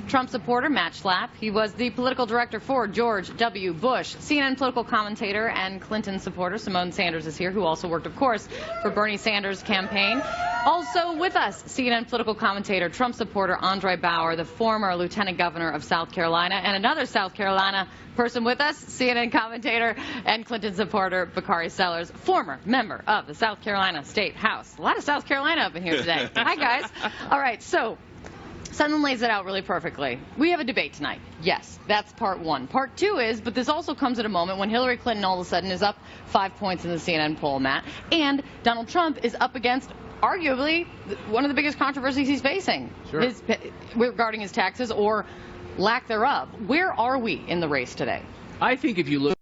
Trump supporter Matt Schlapp. He was the political director for George W. Bush. CNN political commentator and Clinton supporter Symone Sanders is here, who also worked, of course, for Bernie Sanders' campaign. Also with us, CNN political commentator, Trump supporter Andre Bauer, the former lieutenant governor of South Carolina, and another South Carolina person with us, CNN commentator and Clinton supporter Bakari Sellers, former member of the South Carolina State House. A lot of South Carolina up in here today. Hi, guys. All right, so Sutton lays it out really perfectly. We have a debate tonight. Yes, that's part one. Part two is, but this also comes at a moment when Hillary Clinton all of a sudden is up 5 points in the CNN poll, Matt, and Donald Trump is up against arguably one of the biggest controversies he's facing regarding his taxes or lack thereof. Where are we in the race today? I think if you look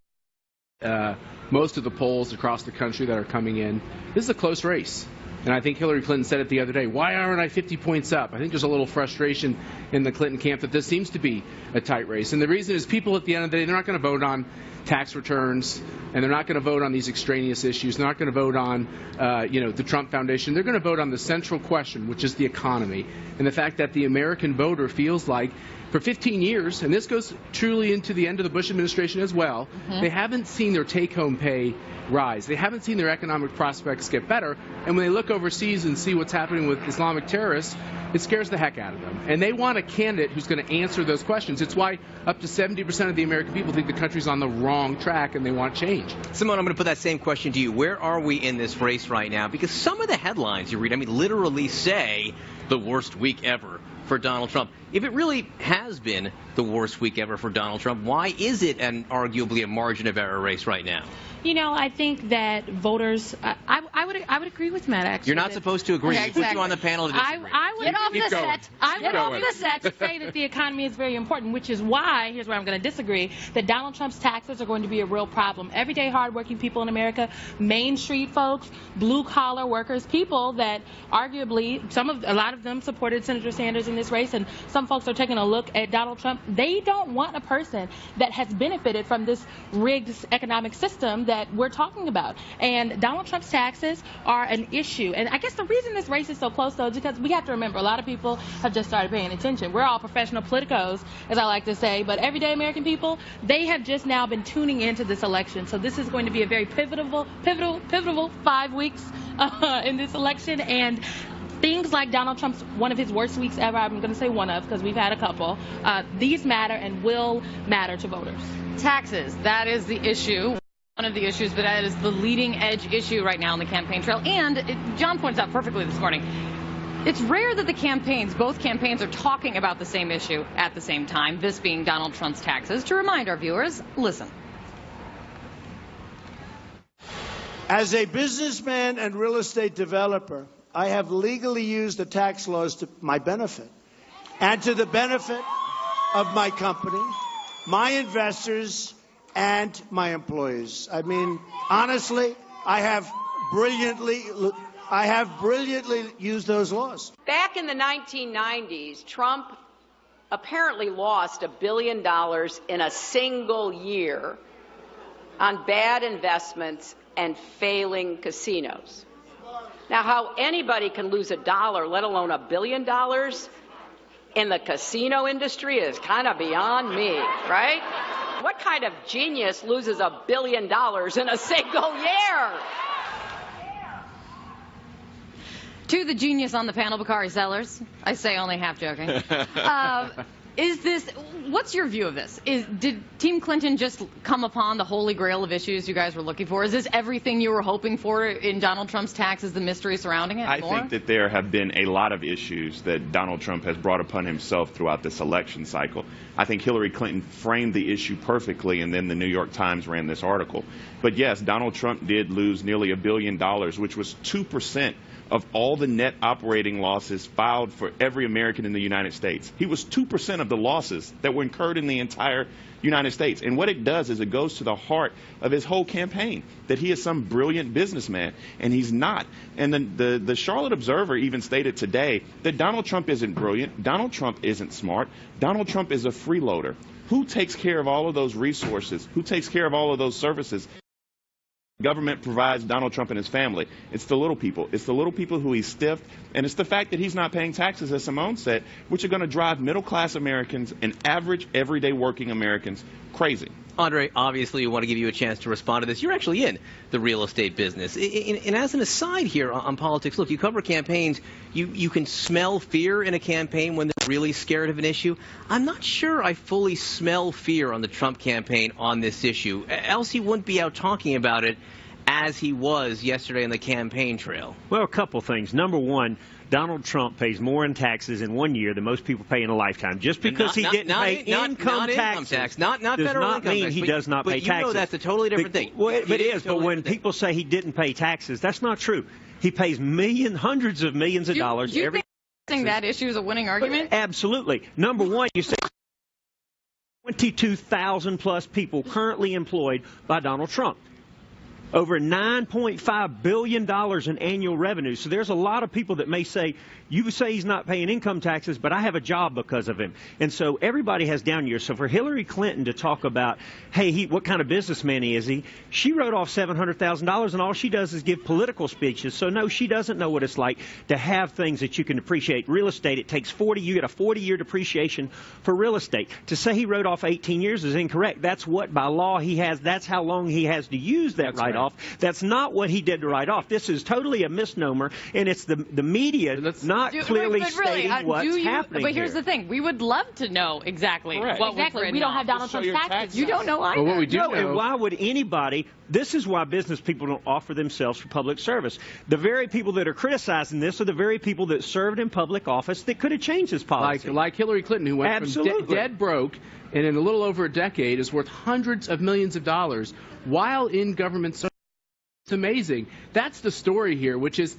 at most of the polls across the country that are coming in, this is a close race. And I think Hillary Clinton said it the other day, why aren't I 50 points up? I think there's a little frustration in the Clinton camp that this seems to be a tight race. And the reason is people at the end of the day, they're not going to vote on tax returns, and they're not going to vote on these extraneous issues. They're not going to vote on, the Trump Foundation. They're going to vote on the central question, which is the economy, and the fact that the American voter feels like for 15 years, and this goes truly into the end of the Bush administration as well, they haven't seen their take-home pay rise. They haven't seen their economic prospects get better. And when they look overseas and see what's happening with Islamic terrorists, it scares the heck out of them. And they want a candidate who's going to answer those questions. It's why up to 70% of the American people think the country's on the wrong track and they want change. Symone, I'm going to put that same question to you. Where are we in this race right now? Because some of the headlines you read, literally say the worst week ever for Donald Trump. If it really has been the worst week ever for Donald Trump, why is it arguably a margin of error race right now? I think that voters, I would agree with Matt, actually. You're not supposed to agree. Yeah, exactly. We put you on the panel to disagree. I would get off the set. I would off the set to say that the economy is very important, which is why, here's where I'm going to disagree, that Donald Trump's taxes are going to be a real problem. Everyday hardworking people in America, Main Street folks, blue-collar workers, people that arguably, a lot of them supported Senator Sanders in this race, and some folks are taking a look at Donald Trump. They don't want a person that has benefited from this rigged economic system that we're talking about. And Donald Trump's taxes are an issue. And I guess the reason this race is so close, though, is because we have to remember a lot of people have just started paying attention. We're all professional politicos, as I like to say, but everyday American people, they have just now been tuning into this election. So this is going to be a very pivotal 5 weeks in this election. And things like Donald Trump's one of his worst weeks ever, I'm going to say one of, because we've had a couple, these matter and will matter to voters. Taxes, that is the issue. One of the issues, but that is the leading edge issue right now on the campaign trail. And John points out perfectly this morning, it's rare that both campaigns are talking about the same issue at the same time, this being Donald Trump's taxes. To remind our viewers, listen. As a businessman and real estate developer, I have legally used the tax laws to my benefit and to the benefit of my company, my investors, and my employees. Honestly, I have brilliantly used those laws. Back in the 1990s, Trump apparently lost $1 billion in a single year on bad investments and failing casinos. Now, how anybody can lose $1, let alone $1 billion in the casino industry is kind of beyond me, right? What kind of genius loses $1 billion in a single year? To the genius on the panel, Bakari Sellers. I say only half joking. What's your view of this? Did Team Clinton just come upon the holy grail of issues you guys were looking for? Is this everything you were hoping for in Donald Trump's taxes, the mystery surrounding it? I think that there have been a lot of issues that Donald Trump has brought upon himself throughout this election cycle. I think Hillary Clinton framed the issue perfectly, and then the New York Times ran this article. But yes, Donald Trump did lose nearly $1 billion, which was 2% of all the net operating losses filed for every American in the United States. He was 2% of the losses that were incurred in the entire United States. And what it does is it goes to the heart of his whole campaign, that he is some brilliant businessman, and he's not. And the Charlotte Observer even stated today that Donald Trump isn't brilliant, Donald Trump isn't smart, Donald Trump is a freeloader. Who takes care of all of those resources? Who takes care of all of those services? government provides Donald Trump and his family. It's the little people. It's the little people who he stiffed, and it's the fact that he's not paying taxes, as Simone said, which are going to drive middle-class Americans and average, everyday working Americans crazy. Andre, obviously, we want to give you a chance to respond to this. You're actually in the real estate business. And as an aside here on politics, look, you cover campaigns. You can smell fear in a campaign when they're really scared of an issue. I'm not sure I fully smell fear on the Trump campaign on this issue, else he wouldn't be out talking about it as he was yesterday on the campaign trail. Well, a couple things. Number one, Donald Trump pays more in taxes in 1 year than most people pay in a lifetime. Just because he didn't pay income taxes not does federal not income mean tax, he does not pay but you taxes. know that's a totally different thing. Well, it is, but totally when different thing. people say he didn't pay taxes, that's not true. He pays hundreds of millions of dollars Do you every think that issue is a winning argument? Absolutely. Number one, you say 22,000 plus people currently employed by Donald Trump. Over $9.5 billion in annual revenue. So there's a lot of people that may say, you say he's not paying income taxes, but I have a job because of him. And so everybody has down years. So for Hillary Clinton to talk about, hey, what kind of businessman is he? She wrote off $700,000, and all she does is give political speeches. So no, she doesn't know what it's like to have things that you can appreciate. Real estate, it takes you get a 40-year depreciation for real estate. To say he wrote off 18 years is incorrect. That's what, by law, he has. That's how long he has to use that write-off. That's not what he did to write off. This is totally a misnomer, and it's the media not clearly stating what's happening. But here's the thing: we would love to know exactly what was written. We don't have Donald Trump's taxes. You don't know either. Well, what we do No, know. and why would anybody? This is why business people don't offer themselves for public service. The very people that are criticizing this are the very people that served in public office that could have changed this policy. Like Hillary Clinton, who went from dead broke and in a little over a decade is worth hundreds of millions of dollars while in government service. It's amazing. That's the story here, which is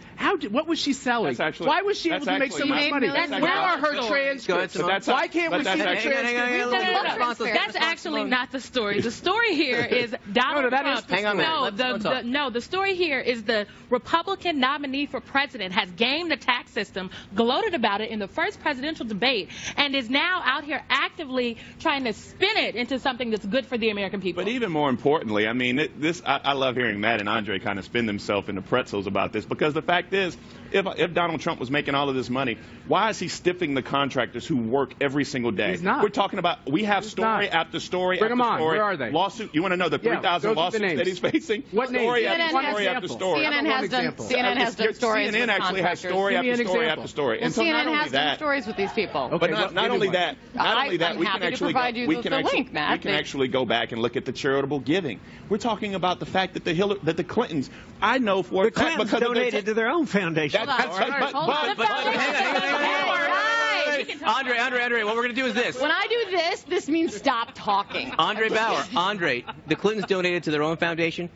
what was she selling? Why was she able to make so much money? Where are her transcripts? Why can't we see the transcripts? That's actually not the story. The story here is Donald Trump. Hang on a minute. The story here is the Republican nominee for president has gamed the tax system, gloated about it in the first presidential debate, and is now out here actively trying to spin it into something that's good for the American people. But even more importantly, I mean, I love hearing Matt and Andre kind of spin themselves into pretzels about this, because the fact is, if Donald Trump was making all of this money, why is he stiffing the contractors who work every single day? He's not. We're talking about, we have story after story Bring after them on. story. Where are they? Lawsuit. You want to know the 3,000 lawsuits that he's facing? What story names? after story. CNN has done stories CNN with actually has story after story after story. Well, And so CNN not only has done that, stories with these people. but not only that, I'm we can happy to actually provide you with the link, Matt. we can actually go back and look at the charitable giving. We're talking about the fact that the Clintons, I know for the Clintons donated to their own foundation. Andre, what we're going to do is this. When I do this means stop talking. Andre Bauer, the Clintons donated to their own foundation.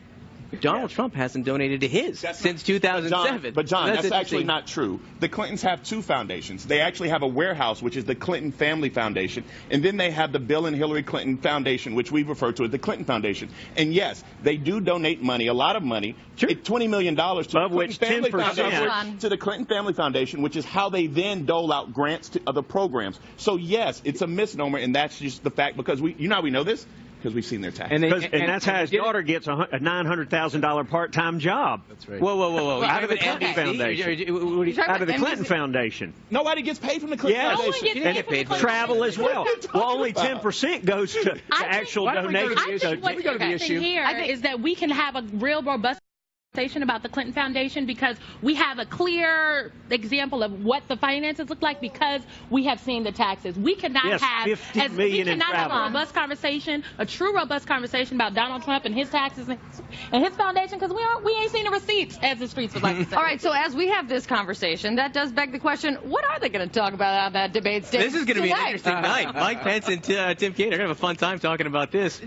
Donald Trump hasn't donated to his since 2007. But John, that's actually interesting. not true. The Clintons have two foundations. They actually have a warehouse, which is the Clinton Family Foundation, and then they have the Bill and Hillary Clinton Foundation, which we refer to as the Clinton Foundation. And yes, they do donate money, a lot of money, $20 million to the Clinton Family Foundation, to the Clinton Family Foundation, which is how they then dole out grants to other programs. So yes, it's a misnomer, and that's just the fact, because we know this. Because we've seen their taxes. And that's how his daughter gets a $900,000 part-time job. That's right. Whoa. Out of the Clinton Foundation. Out of the Clinton Foundation. Nobody gets paid from the Clinton Foundation. She didn't get paid for Travel as well. Well, only 10% goes to actual donations. I think what's interesting here is that we can have a real robust conversation about the Clinton Foundation because we have a clear example of what the finances look like because we have seen the taxes. We cannot have a robust conversation, a true robust conversation about Donald Trump and his taxes and his foundation because we ain't seen the receipts, as the streets would like to say. All right, so as we have this conversation, that does beg the question: what are they going to talk about on that debate stage? This is going to be an interesting night. Mike Pence and Tim Kaine are going to have a fun time talking about this.